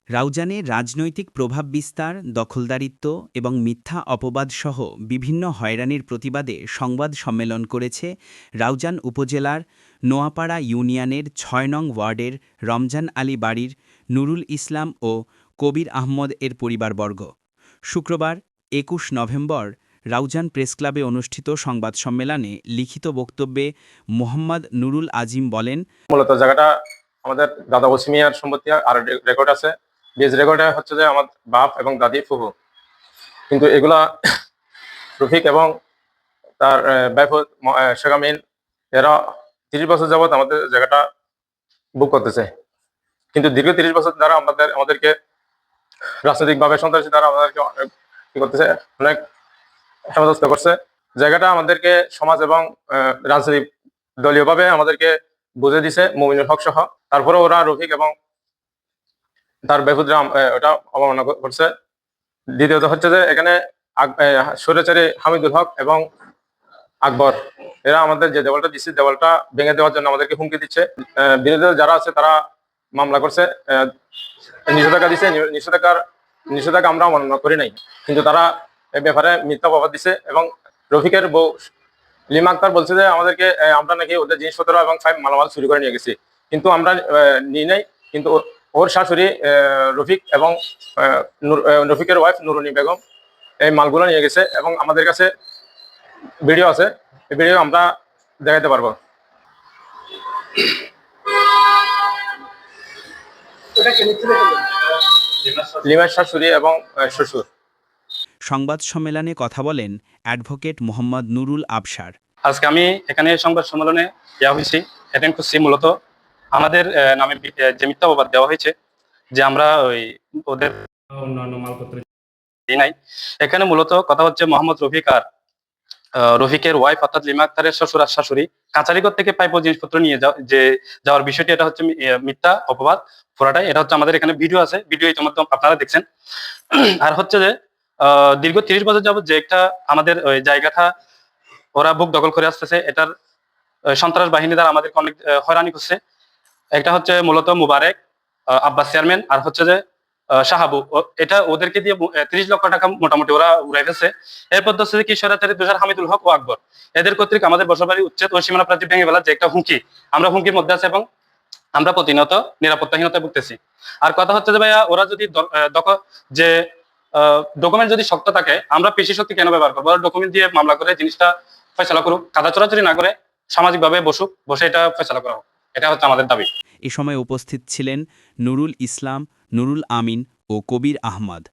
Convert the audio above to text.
রাউজানে রাজনৈতিক প্রভাব বিস্তার, দখলদারিত্ব এবং মিথ্যা অপবাদসহ বিভিন্ন হয়রানির প্রতিবাদে সংবাদ সম্মেলন করেছে রাউজান উপজেলার নোয়াপাড়া ইউনিয়নের ৬ নং ওয়ার্ডের রমজান আলী বাড়ির নুরুল ইসলাম ও কবির আহমদ এর পরিবারবর্গ। শুক্রবার ২১ নভেম্বর রাউজান প্রেসক্লাবে অনুষ্ঠিত সংবাদ সম্মেলনে লিখিত বক্তব্যে মোহাম্মদ নুরুল আজিম বলেন, মূলত জায়গাটা আমাদের দাদা ওসিমিয়ার সম্পত্তি আর রেকর্ড আছে। বেজ রেকর্ডে হচ্ছে যে আমার বাপ এবং দাদি ফুফু, কিন্তু এগুলা রফিক এবং তার বাইফুল শেখ আমিন এরা ৩০ বছর যাবৎ আমাদের জায়গাটা বুক করতেছে। কিন্তু দীর্ঘ ৩০ বছর দ্বারা আমাদেরকে রাজনৈতিকভাবে সন্ত্রাসী দ্বারা আমাদেরকে কি করতেছে, অনেক হেফাজত করছে। জায়গাটা আমাদেরকে সমাজ এবং রাজনৈতিক দলীয়ভাবে আমাদেরকে বুঝে দিছে মুমিনুল হক সহ। তারপরে ওরা রফিক এবং তার বেহুদরা ওটা অবমাননা করছে। দ্বিতীয়ত হচ্ছে যে এখানে স্বৈরাচারী হামিদুল হক এবং আকবর এরা আমাদের যে দেওয়ালটা দিচ্ছে, দেওয়ালটা ভেঙে দেওয়ার জন্য আমাদেরকে হুমকি দিচ্ছে। বিরোধী যারা আছে তারা মামলা করছে, নিষেধাজ্ঞা দিচ্ছে। নিষেধাজ্ঞা আমরা অমান্য করি নাই, কিন্তু তারা এ ব্যাপারে মিথ্যা অপবাদ দিচ্ছে। এবং রফিকের বউ লিমা আক্তার বলছে যে আমাদেরকে আমরা নাকি ওদের জিনিসপত্র এবং মালামাল চুরি করে নিয়ে গেছি, কিন্তু আমরা নিয়ে নাই। কিন্তু ওর শাশুড়ি রফিক এবং রফিকের ওয়াইফ নুরুনি বেগম এই মালগুলো নিয়ে গেছে এবং আমাদের কাছে ভিডিও আছে। এই ভিডিও আমরা দেখাতে পারবো। লিমার শাশুড়ি এবং শ্বশুর। সংবাদ সম্মেলনে কথা বলেন অ্যাডভোকেট মোহাম্মদ নুরুল আবসার। আজকে আমি এখানে সংবাদ সম্মেলনে হয়েছি, অ্যাটেন্ড করছি। মূলত আমাদের নামে যে মিথ্যা অপবাদ দেওয়া হয়েছে যে আমরা ওদের অন্যান্য মালপত্র দিই নাই। এখানে মূলত কথা হচ্ছে মোহাম্মদ রফিক আর রফিকের ওয়াইফ অর্থাৎ লিমা আক্তারের শ্বশুর আর শাশুড়ি কাছারিঘর থেকে পাইপ জিনিসপত্র নিয়ে যাওয়ার বিষয়টি, এটা হচ্ছে মিথ্যা অপবাদ পুরাটাই। এটা হচ্ছে আমাদের এখানে ভিডিও আছে, ভিডিও ইতিমধ্যে আপনারা দেখছেন। আর হচ্ছে যে দীর্ঘ ৩০ বছর যাবত যে একটা আমাদের ওই জায়গাটা ওরা বুক দখল করে আসতেছে, এটার সন্ত্রাস বাহিনী দ্বারা আমাদেরকে অনেক হয়রানি করছে। একটা হচ্ছে মূলত মুবারক আব্বাস চেয়ারম্যান, আর হচ্ছে যে শাহাবু, এটা ওদেরকে দিয়ে ৩০ লক্ষ টাকা মোটামুটি ওরা উড়াই ফেলছে। এরপর হচ্ছে যে কিশোরাচারী তুষার হামিদুল হক ও আকবর, এদের কর্তৃক আমাদের বসবাড়ি উচ্ছেদ ও সীমানা প্রাচীর ভেঙে ফেলার যে একটা হুমকি, আমরা হুমকির মধ্যে আছে এবং আমরা প্রতিনিয়ত নিরাপত্তাহীনতায় ভুগতেছি। আর কথা হচ্ছে যে ভাইয়া, ওরা যদি যে ডকুমেন্ট যদি শক্ত থাকে, আমরা পেশি শক্তি কেন ব্যবহার করবো? ওরা ডকুমেন্ট দিয়ে মামলা করে জিনিসটা ফয়সালা করুক, কাদা চোরাচুরি না করে সামাজিকভাবে বসে এটা ফয়সালা করা হোক। এটা হচ্ছে আমাদের দাবি। এ সময় উপস্থিত ছিলেন নুরুল ইসলাম, নুরুল আমিন ও কবির আহমদ।